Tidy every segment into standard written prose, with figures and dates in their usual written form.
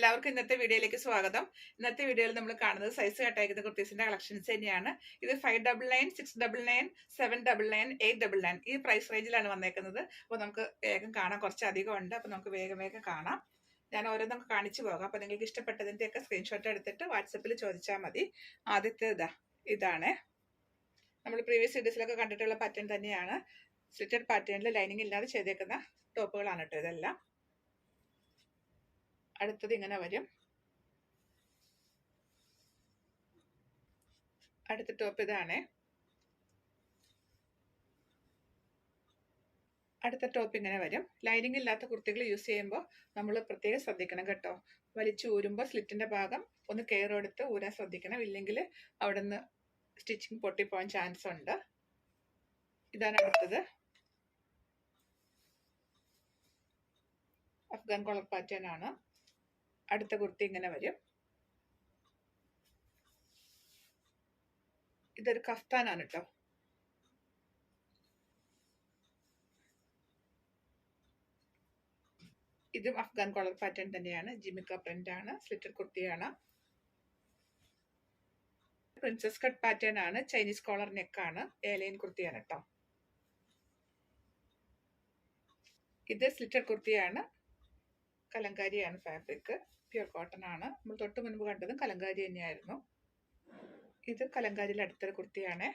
എല്ലാവർക്കും ഇന്നത്തെ വീഡിയോയിലേക്ക് സ്വാഗതം. ഇന്നത്തെ വീഡിയോയിൽ നമ്മൾ കാണുന്നത് സൈസ് കട്ടയക്കുന്ന കുർത്തീസിന്റെ കളക്ഷൻസ് തന്നെയാണ്. ഇത് 599, 699, 799, 899 ഈ പ്രൈസ് റേഞ്ചിലാണ് വന്നേക്കുന്നത്. അപ്പോൾ നമുക്ക് വേഗം കാണാം, കുറച്ചധികം ഉണ്ട്. അപ്പോൾ നമുക്ക് വേഗം കാണാം. ഞാൻ ഓരോന്നൊക്കെ കാണിച്ചു പോകാം. അപ്പോൾ നിങ്ങൾക്ക് ഇഷ്ടപ്പെട്ടതിൻ്റെയൊക്കെ സ്ക്രീൻഷോട്ട് എടുത്തിട്ട് വാട്സപ്പിൽ ചോദിച്ചാൽ മതി. ആദ്യത്തെ ഇതാണ് നമ്മൾ പ്രീവിയസ് വീഡിയോസിലൊക്കെ കണ്ടിട്ടുള്ള പാറ്റേൺ തന്നെയാണ്. സ്ലിറ്റഡ് പാറ്റേണിൽ ലൈനിങ് ഇല്ലാതെ ചെയ്തേക്കുന്ന ടോപ്പുകളാണ് കേട്ടോ ഇതെല്ലാം. അടുത്തത് ഇങ്ങനെ വരും. അടുത്ത ടോപ്പ് ഇതാണ്. അടുത്ത ടോപ്പ് ഇങ്ങനെ വരും. ലൈനിങ് ഇല്ലാത്ത കുർത്തികൾ യൂസ് ചെയ്യുമ്പോൾ നമ്മൾ പ്രത്യേകം ശ്രദ്ധിക്കണം കേട്ടോ. വലിച്ചു ഊരുമ്പോൾ സ്ലിറ്റിന്റെ ഭാഗം ഒന്ന് കെയർ എടുത്ത് ഊരാൻ ശ്രദ്ധിക്കണം. ഇല്ലെങ്കിൽ അവിടെ നിന്ന് സ്റ്റിച്ചിങ് പൊട്ടിപ്പോകാൻ ചാൻസ് ഉണ്ട്. ഇതാണ് അടുത്തത്. അഫ്ഗാൻ കോളർ പാറ്റേൺ ആണ്. അടുത്ത കുർത്തി ഇങ്ങനെ വരും. ഇതൊരു കഫ്താനാണ് കേട്ടോ. ഇതും അഫ്ഗാൻ കോളർ പാറ്റേൺ തന്നെയാണ്. ജിമിക്ക പ്രിന്റ് ആണ്. സ്ലിറ്റഡ് കുർത്തിയാണ്. പ്രിൻസസ് കട്ട് പാറ്റേൺ ആണ്. ചൈനീസ് കോളർ നെക്കാണ്. ഏലൈൻ കുർത്തിയാണ് കേട്ടോ. ഇത് സ്ലിറ്റഡ് കുർത്തിയാണ്. കലങ്കാരിയാണ് ഫാബ്രിക്. പ്യൂർ കോട്ടൺ ആണ്. നമ്മൾ തൊട്ട് മുൻപ് കണ്ടതും കലങ്കാരി തന്നെയായിരുന്നു. ഇത് കലങ്കാരിയിൽ അടുത്തൊരു കുർത്തിയാണ്.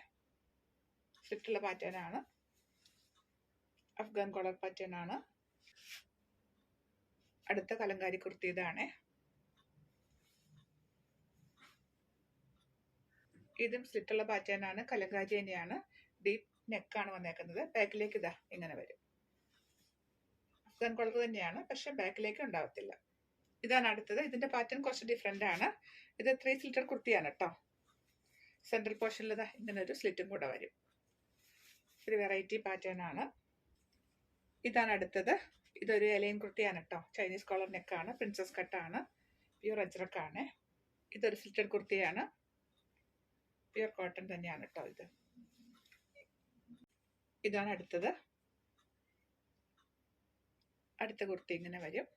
സ്ലിറ്റുള്ള പാറ്റേൺ ആണ്. അഫ്ഗാൻ കോളർ പാറ്റേൺ ആണ്. അടുത്ത കലങ്കാരി കുർത്തി ഇതാണ്. ഇതും സ്ലിറ്റുള്ള പാറ്റേൺ ആണ്. കലങ്കാരി തന്നെയാണ്. ഡീപ്പ് നെക്കാണ് വന്നേക്കുന്നത്. ബാക്കിലേക്ക് ഇങ്ങനെ വരും. അഫ്ഗാൻ കോളർ തന്നെയാണ്, പക്ഷെ ബാക്കിലേക്ക് ഉണ്ടാവത്തില്ല. ഇതാണ് അടുത്തത്. ഇതിന്റെ പാറ്റേൺ കുറച്ച് ഡിഫറെന്റ് ആണ്. ഇത് 3 സ്ലിറ്റഡ് കുർത്തിയാണ് കേട്ടോ. സെൻട്രൽ പോർഷനിൽ ഇങ്ങനെ ഒരു സ്ലിറ്റും കൂടെ വരും. ഒരു വെറൈറ്റി പാറ്റേൺ ആണ്. ഇതാണ് അടുത്തത്. ഇതൊരു എലൈൻ കുർത്തിയാണ് കേട്ടോ. ചൈനീസ് കോളർ നെക്കാണ്. പ്രിൻസസ് കട്ടാണ്. പ്യൂർ അജ്രക്കാണ്. ഇതൊരു സ്ലിറ്റഡ് കുർത്തിയാണ്. പ്യൂർ കോട്ടൺ തന്നെയാണ് കേട്ടോ. ഇതാണ് അടുത്തത്. അടുത്ത കുർത്തി ഇങ്ങനെ വരും.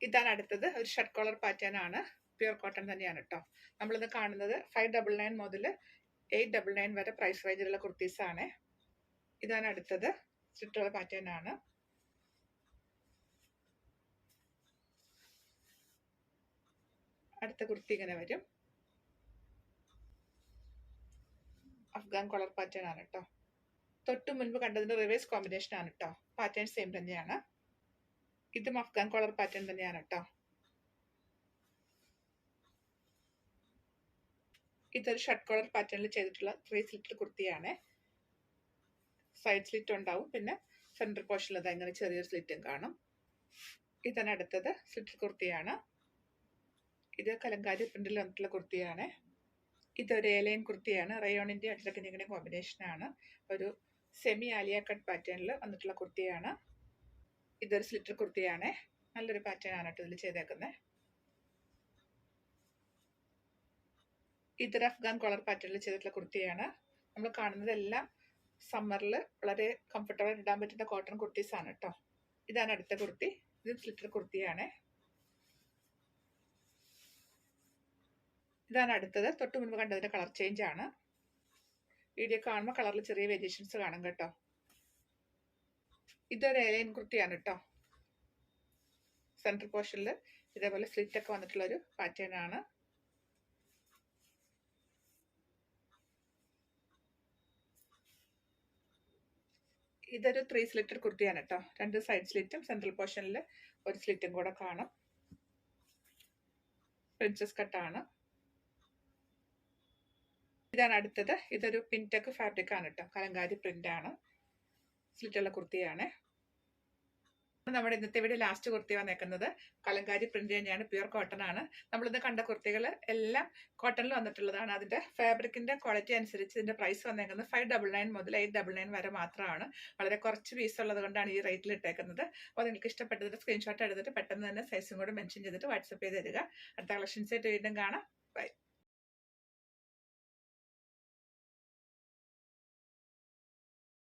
ഇതാണ് അടുത്തത്. ഒരു ഷർട്ട് കോളർ പാറ്റേൺ ആണ്. പ്യൂർ കോട്ടൺ തന്നെയാണ് കേട്ടോ. നമ്മളിത് കാണുന്നത് 599 മുതൽ 899 വരെ പ്രൈസ് റേഞ്ചിലുള്ള കുർത്തീസ് ആണ്. ഇതാണ് അടുത്തത്. സ്ലിറ്റുള്ള പാറ്റേൺ ആണ്. അടുത്ത കുർത്തി ഇങ്ങനെ വരും. അഫ്ഗാൻ കോളർ പാറ്റേൺ ആണ് കേട്ടോ. തൊട്ട് മുൻപ് കണ്ടതിന്റെ റിവേഴ്സ് കോമ്പിനേഷൻ ആണ് കേട്ടോ. പാറ്റേൺ സെയിം തന്നെയാണ്. ഇതും അഫ്ഗാൻ കോളർ പാറ്റേൺ തന്നെയാണ് കേട്ടോ. ഇതൊരു ഷർട്ട് കോളർ പാറ്റേണിൽ ചെയ്തിട്ടുള്ള 3 സ്ലിറ്റ് കുർത്തിയാണ്. സൈഡ് സ്ലിറ്റ് ഉണ്ടാവും. പിന്നെ സെൻട്രൽ പോർഷനിൽ ഇങ്ങനെ ചെറിയൊരു സ്ലിറ്റും കാണും. ഇതാണ് അടുത്തത്. സ്ലിറ്റ് കുർത്തിയാണ്. ഇത് കലങ്കാരി പ്രിന്റിൽ വന്നിട്ടുള്ള കുർത്തിയാണ്. ഇതൊരു ഏലൈൻ കുർത്തിയാണ്. റയോണിന്റെ അഡ്രക്കിന്റെ കോമ്പിനേഷൻ ആണ്. ഒരു സെമി ആലിയ കട്ട് പാറ്റേണിൽ വന്നിട്ടുള്ള കുർത്തിയാണ്. ഇതൊരു സ്ലിറ്റർ കുർത്തിയാണ്. നല്ലൊരു പാറ്റേൺ ആണ് കേട്ടോ ഇതിൽ ചെയ്തേക്കുന്നത്. ഇതൊരു അഫ്ഗാൻ കോളർ പാറ്റേണിൽ ചെയ്തിട്ടുള്ള കുർത്തിയാണ്. നമ്മൾ കാണുന്നതെല്ലാം സമ്മറിൽ വളരെ കംഫർട്ടബിൾ ഇടാൻ പറ്റുന്ന കോട്ടൺ കുർത്തീസ് ആണ് കേട്ടോ. ഇതാണ് അടുത്ത കുർത്തി. ഇത് സ്ലിറ്റർ കുർത്തിയാണ്. ഇതാണ് അടുത്തത്. തൊട്ട് മുൻപ് കണ്ടതിന്റെ കളർ ചേഞ്ച് ആണ്. വീഡിയോ കാണുമ്പോൾ കളറിൽ ചെറിയ വേരിയേഷൻസ് കാണും കേട്ടോ. ഇതൊരു ഏലൈൻ കുർത്തിയാണ് കേട്ടോ. സെൻട്രൽ പോർഷനിൽ ഇതേപോലെ സ്ലിറ്റ് ഒക്കെ വന്നിട്ടുള്ള ഒരു പാറ്റേൺ ആണ്. ഇതൊരു 3 സ്ലിറ്റഡ് കുർത്തിയാണ് കേട്ടോ. 2 സൈഡ് സ്ലിറ്റും സെൻട്രൽ പോർഷനിൽ ഒരു സ്ലിറ്റും കൂടെ കാണും. പ്രിൻസസ് കട്ടാണ്. ഇതാണ് അടുത്തത്. ഇതൊരു പിൻടെക് ഫാബ്രിക് ആണ് കേട്ടോ. കലങ്കാരി പ്രിന്റ് ആണ്. സ്ലിറ്റുള്ള കുർത്തിയാണ്. നമ്മുടെ ഇന്നത്തെ വീഡിയോ ലാസ്റ്റ് കുർത്തി വന്നേക്കുന്നത് കലങ്കാരി പ്രിന്റ് തന്നെയാണ്. പ്യൂർ കോട്ടൺ ആണ്. നമ്മളിന്ന് കണ്ട കുർത്തികൾ എല്ലാം കോട്ടണിൽ വന്നിട്ടുള്ളതാണ്. അതിന്റെ ഫാബ്രിക്കിന്റെ ക്വാളിറ്റി അനുസരിച്ച് ഇതിന്റെ പ്രൈസ് വന്നേക്കുന്നത് 599 മുതൽ 899 വരെ മാത്രമാണ്. വളരെ കുറച്ച് പീസ് ഉള്ളത് കൊണ്ടാണ് ഈ റേറ്റിൽ ഇട്ടേക്കുന്നത്. അപ്പോൾ നിങ്ങൾക്ക് ഇഷ്ടപ്പെട്ടതിന്റെ സ്ക്രീൻഷോട്ട് എടുത്തിട്ട് പെട്ടെന്ന് തന്നെ സൈസും കൂടെ മെൻഷൻ ചെയ്തിട്ട് വാട്സപ്പ് ചെയ്ത് തരിക. അടുത്ത കളക്ഷൻസ് ആയിട്ട് വീണ്ടും കാണാം. ബൈ.